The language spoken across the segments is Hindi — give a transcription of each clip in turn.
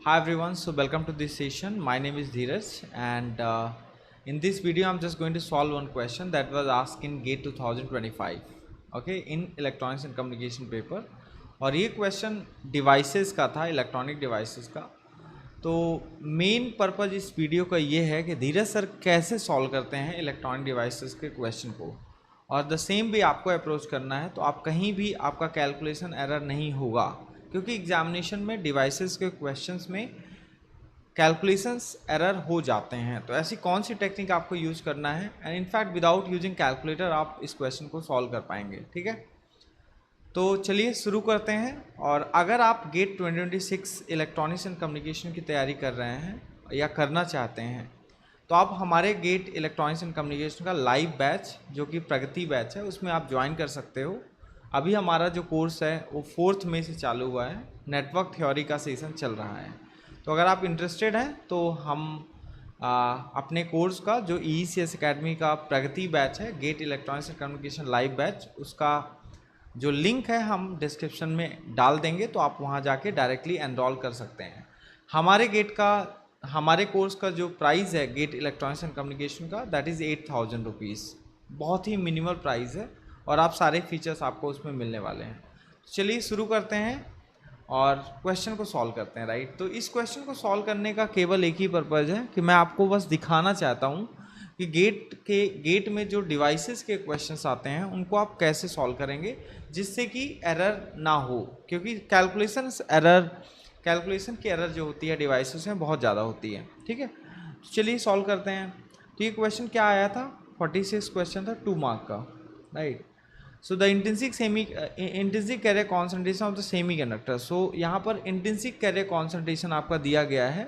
Hi everyone, so welcome to this session. My name is Dheeraj and in this video I'm just going to solve one question that was asked in GATE 2025 okay in electronics and communication paper और ये क्वेश्चन डिवाइसेस का था, इलेक्ट्रॉनिक डिवाइसेस का। तो मेन पर्पज़ इस वीडियो का ये है कि धीरज सर कैसे सॉल्व करते हैं इलेक्ट्रॉनिक डिवाइसेस के क्वेश्चन को, और द सेम भी आपको अप्रोच करना है तो आप कहीं भी आपका कैलकुलेशन एरर नहीं होगा, क्योंकि एग्जामिनेशन में डिवाइसेस के क्वेश्चंस में कैलकुलेशंस एरर हो जाते हैं। तो ऐसी कौन सी टेक्निक आपको यूज़ करना है, and in fact without using calculator आप इस क्वेश्चन को सॉल्व कर पाएंगे। ठीक है, तो चलिए शुरू करते हैं। और अगर आप गेट 2026 इलेक्ट्रॉनिक्स एंड कम्युनिकेशन की तैयारी कर रहे हैं या करना चाहते हैं तो आप हमारे गेट इलेक्ट्रॉनिक्स एंड कम्युनिकेशन का लाइव बैच जो कि प्रगति बैच है उसमें आप ज्वाइन कर सकते हो। अभी हमारा जो कोर्स है वो 4 मई से चालू हुआ है, नेटवर्क थ्योरी का सेशन चल रहा है। तो अगर आप इंटरेस्टेड हैं तो हम अपने कोर्स का जो ECS एकेडमी का प्रगति बैच है, GATE electronics and communication live batch, उसका जो लिंक है हम डिस्क्रिप्शन में डाल देंगे, तो आप वहां जाके डायरेक्टली एनरोल कर सकते हैं। हमारे कोर्स का जो प्राइस है गेट इलेक्ट्रॉनिक्स एंड कम्युनिकेशन का, दैट इज़ 8,000 रुपीज़। बहुत ही मिनिमल प्राइस है और आप सारे फीचर्स आपको उसमें मिलने वाले हैं। चलिए शुरू करते हैं और क्वेश्चन को सॉल्व करते हैं। राइट, तो इस क्वेश्चन को सॉल्व करने का केवल एक ही पर्पज़ है कि मैं आपको बस दिखाना चाहता हूँ कि गेट में जो डिवाइसेस के क्वेश्चंस आते हैं उनको आप कैसे सॉल्व करेंगे जिससे कि एरर ना हो, क्योंकि कैलकुलेशन की एरर जो होती है डिवाइसेस में बहुत ज़्यादा होती है। ठीक है, तो चलिए सॉल्व करते हैं। तो ये क्वेश्चन क्या आया था, 46 क्वेश्चन था 2 मार्क का। Right, so the intrinsic carrier concentration of the semiconductor. सो यहाँ पर इंट्रिंसिक कैरियर कॉन्सेंट्रेशन आपका दिया गया है,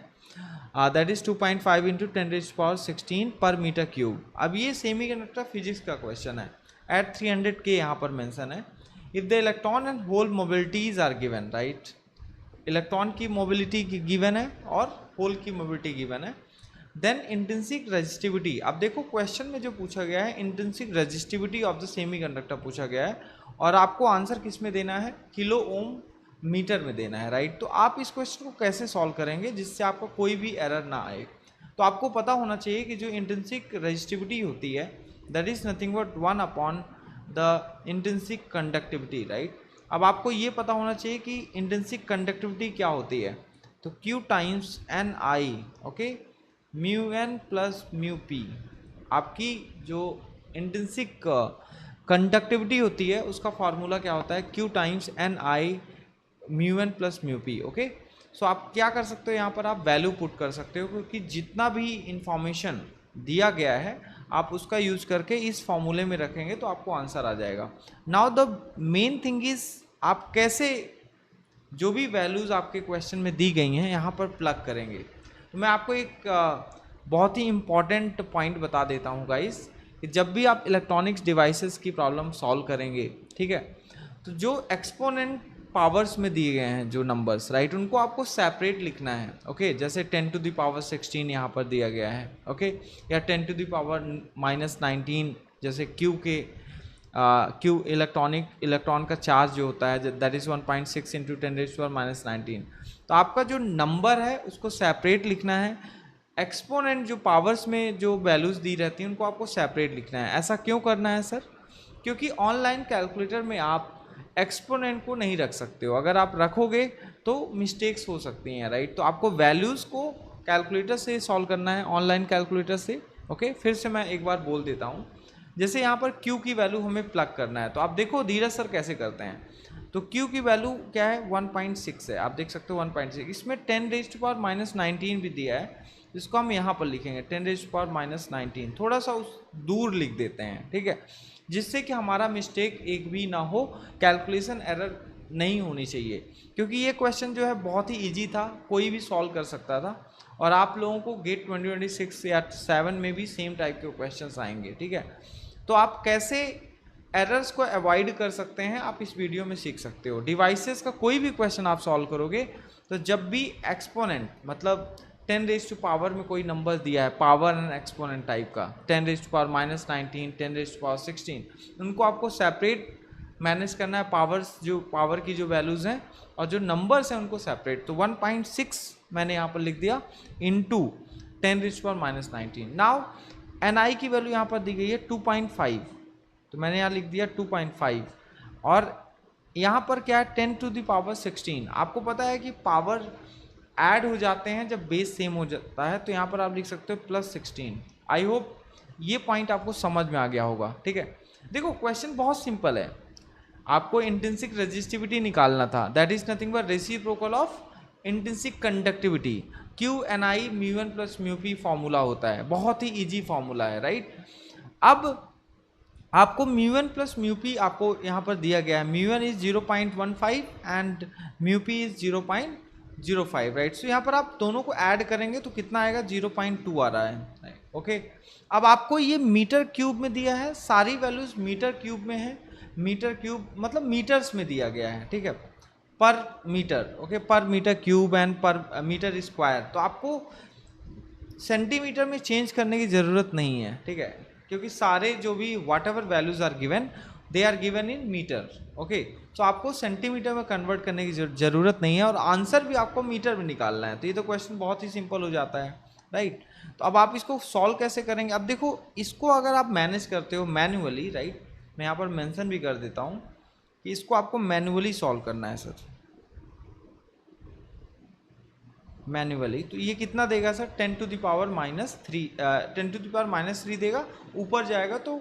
दैट इज 2.5 इंटू 10⁻16 पर मीटर क्यूब। अब ये सेमी कंडक्टर फिजिक्स का क्वेश्चन है, एट 300 के यहाँ पर मेंशन है। If the electron and hole mobilities are given, right, electron की मोबिलिटी गिवन है और होल की मोबिलिटी गिवन है, देन इंट्रिंसिक रेजिस्टिविटी। अब देखो क्वेश्चन में जो पूछा गया है intrinsic resistivity of the semiconductor पूछा गया है, और आपको आंसर किस में देना है, किलो ओम मीटर में देना है। राइट, तो आप इस क्वेश्चन को कैसे सॉल्व करेंगे जिससे आपको कोई भी एरर ना आए। तो आपको पता होना चाहिए कि जो इंट्रिंसिक रेजिस्टिविटी होती है that is nothing but 1 upon the intrinsic conductivity. Right, अब आपको ये पता होना चाहिए कि इंट्रिंसिक कंडक्टिविटी क्या होती है, तो Q times n i, okay, mu n plus mu p. आपकी जो इंट्रिंसिक कंडक्टिविटी होती है उसका फार्मूला क्या होता है, Q times n i mu n plus mu p. Okay, so आप क्या कर सकते हो, यहाँ पर आप वैल्यू पुट कर सकते हो, क्योंकि जितना भी इंफॉर्मेशन दिया गया है आप उसका यूज करके इस फॉर्मूले में रखेंगे तो आपको आंसर आ जाएगा। Now the main thing is आप कैसे जो भी वैल्यूज़ आपके क्वेश्चन में दी गई हैं यहाँ पर प्लग करेंगे। तो मैं आपको एक बहुत ही इम्पॉर्टेंट पॉइंट बता देता हूँ गाइस, कि जब भी आप इलेक्ट्रॉनिक्स डिवाइसेस की प्रॉब्लम सॉल्व करेंगे, ठीक है, तो जो एक्सपोनेंट पावर्स में दिए गए हैं जो नंबर्स, राइट, उनको आपको सेपरेट लिखना है। ओके, जैसे 10⁻16 यहाँ पर दिया गया है, ओके, या 10⁻−19 जैसे क्यू के क्यू इलेक्ट्रॉन का चार्ज जो होता है दैट इज़ 1.6 इंटू 10⁻−19। तो आपका जो नंबर है उसको सेपरेट लिखना है, एक्सपोनेंट जो पावर्स में जो वैल्यूज़ दी रहती हैं उनको आपको सेपरेट लिखना है। ऐसा क्यों करना है सर, क्योंकि ऑनलाइन कैलकुलेटर में आप एक्सपोनेंट को नहीं रख सकते हो, अगर आप रखोगे तो मिस्टेक्स हो सकती हैं। राइट, तो आपको वैल्यूज़ को कैलकुलेटर से सॉल्व करना है, ऑनलाइन कैलकुलेटर से। ओके, फिर से मैं एक बार बोल देता हूँ, जैसे यहाँ पर Q की वैल्यू हमें प्लग करना है, तो आप देखो धीरज सर कैसे करते हैं। तो Q की वैल्यू क्या है, 1.6 है, आप देख सकते हो 1.6। इसमें 10⁻−19 भी दिया है, इसको हम यहाँ पर लिखेंगे 10⁻−19, थोड़ा सा उस दूर लिख देते हैं, ठीक है, जिससे कि हमारा मिस्टेक एक भी ना हो, कैलकुलेशन एरर नहीं होनी चाहिए, क्योंकि ये क्वेश्चन जो है बहुत ही इजी था, कोई भी सॉल्व कर सकता था, और आप लोगों को गेट 2026 या 7 में भी सेम टाइप के क्वेश्चंस आएंगे। ठीक है, तो आप कैसे एरर्स को अवॉइड कर सकते हैं आप इस वीडियो में सीख सकते हो। डिवाइसेस का कोई भी क्वेश्चन आप सॉल्व करोगे तो जब भी एक्सपोनेंट मतलब 10⁻⁻ में कोई नंबर दिया है, पावर एंड एक्सपोनेंट टाइप का, 10⁻⁻−19, 10⁻16, उनको आपको सेपरेट मैनेज करना है पावर्स, जो पावर की जो वैल्यूज़ हैं और जो नंबर्स हैं उनको सेपरेट। तो 1.6 मैंने यहाँ पर लिख दिया इंटू 10⁻⁻19। नाउ Ni की वैल्यू यहाँ पर दी गई है 2.5, तो मैंने यहाँ लिख दिया 2.5 और यहाँ पर क्या है 10⁻16। आपको पता है कि पावर ऐड हो जाते हैं जब बेस सेम हो जाता है, तो यहाँ पर आप लिख सकते हो +16। आई होप ये पॉइंट आपको समझ में आ गया होगा। ठीक है, देखो क्वेश्चन बहुत सिंपल है, आपको इंट्रिंसिक रेजिस्टिविटी निकालना था, that is nothing but reciprocal of intrinsic conductivity. Q/Ni μ1 + μp formula होता है, बहुत ही इजी फॉर्मूला है, राइट। अब आपको μ1 + μp आपको यहाँ पर दिया गया है, μ1 is 0.15 and μp is 0.05, right. So यहाँ पर आप दोनों को ऐड करेंगे तो कितना आएगा, 0.2 आ रहा है, ओके। अब आपको ये मीटर क्यूब में दिया है, सारी वैल्यूज मीटर क्यूब में है, मीटर क्यूब मतलब मीटर्स में दिया गया है, ठीक है, पर मीटर, ओके, पर मीटर क्यूब एंड पर मीटर स्क्वायर। तो आपको सेंटीमीटर में चेंज करने की ज़रूरत नहीं है, ठीक है, क्योंकि सारे जो भी whatever values are given they are given in metre, okay. तो आपको सेंटीमीटर में कन्वर्ट करने की ज़रूरत नहीं है और आंसर भी आपको मीटर में निकालना है। तो ये तो क्वेश्चन बहुत ही सिंपल हो जाता है, राइट। तो अब आप इसको सॉल्व कैसे करेंगे, अब देखो इसको अगर आप मैनेज करते हो मैन्युअली, राइट, मैं यहाँ पर मेंशन भी कर देता हूँ कि इसको आपको मैन्युअली सॉल्व करना है सर, मैन्युअली। तो ये कितना देगा सर, 10⁻³ देगा, ऊपर जाएगा तो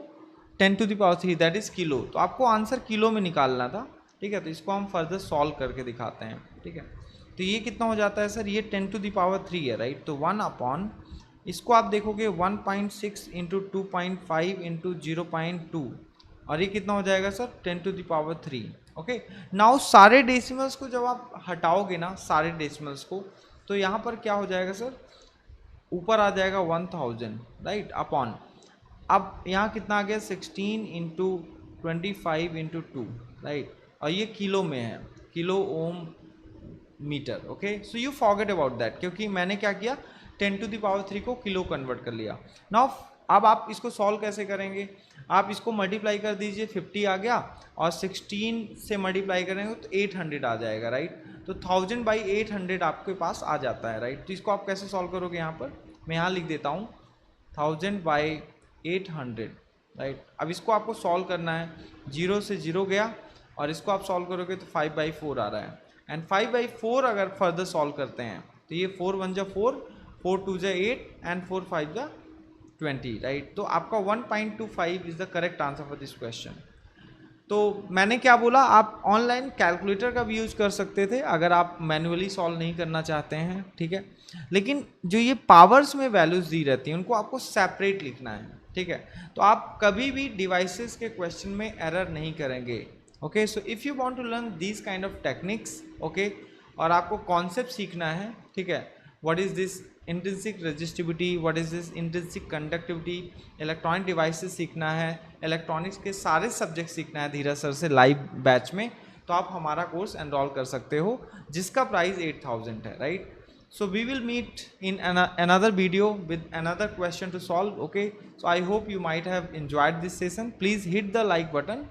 10⁻³ दैट इज किलो। तो आपको आंसर किलो में निकालना था, ठीक है। तो इसको हम फर्दर सॉल्व करके दिखाते हैं, ठीक है। तो ये कितना हो जाता है सर, ये 10⁻³ है, राइट। तो 1/, इसको आप देखोगे 1.6 × 2.5 × 0.2 और ये कितना हो जाएगा सर, 10⁻³, ओके। नाउ सारे डेसिमल्स को जब आप हटाओगे ना, सारे डेसिमल्स को, तो यहाँ पर क्या हो जाएगा सर, ऊपर आ जाएगा 1000, राइट, अपॉन, अब यहाँ कितना आ गया 16 × 25 × 2, राइट, और ये किलो में है, kilo ohm metre, okay. So you forget about that, क्योंकि मैंने क्या किया 10⁻³ को किलो कन्वर्ट कर लिया। नाउ अब आप इसको सॉल्व कैसे करेंगे, आप इसको मल्टीप्लाई कर दीजिए, 50 आ गया और 16 से मल्टीप्लाई करेंगे तो 800 आ जाएगा, राइट। तो 1000/800 आपके पास आ जाता है, राइट। तो इसको आप कैसे सॉल्व करोगे, यहाँ पर मैं यहाँ लिख देता हूँ 1000/800, राइट। अब इसको आपको सॉल्व करना है, 0 से 0 गया और इसको आप सॉल्व करोगे तो 5/4 आ रहा है, एंड 5/4 अगर फर्दर सॉल्व करते हैं तो ये 4 1 जा 4, 4 2 जा 8 एंड 4 5 जा 20, राइट। तो आपका 1.25 is the correct answer for this question. तो मैंने क्या बोला, आप ऑनलाइन कैलकुलेटर का भी यूज कर सकते थे अगर आप मैन्युअली सॉल्व नहीं करना चाहते हैं, ठीक है। लेकिन जो ये पावर्स में वैल्यूज दी रहती हैं उनको आपको सेपरेट लिखना है, ठीक है। तो आप कभी भी डिवाइसेस के क्वेश्चन में एरर नहीं करेंगे, okay. So if you want to learn this kind of techniques, okay, और आपको कॉन्सेप्ट सीखना है, ठीक है, what is this intrinsic resistivity, what is this intrinsic conductivity, electronic devices सीखना है, इलेक्ट्रॉनिक्स के सारे सब्जेक्ट सीखना है धीरज सर से लाइव बैच में, तो आप हमारा कोर्स एनरोल कर सकते हो जिसका प्राइस 8000 है, right. So we will meet in another video with another question to solve, okay. So I hope you might have enjoyed this session. Please hit the like button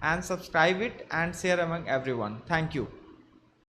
and subscribe it and share among everyone. Thank you.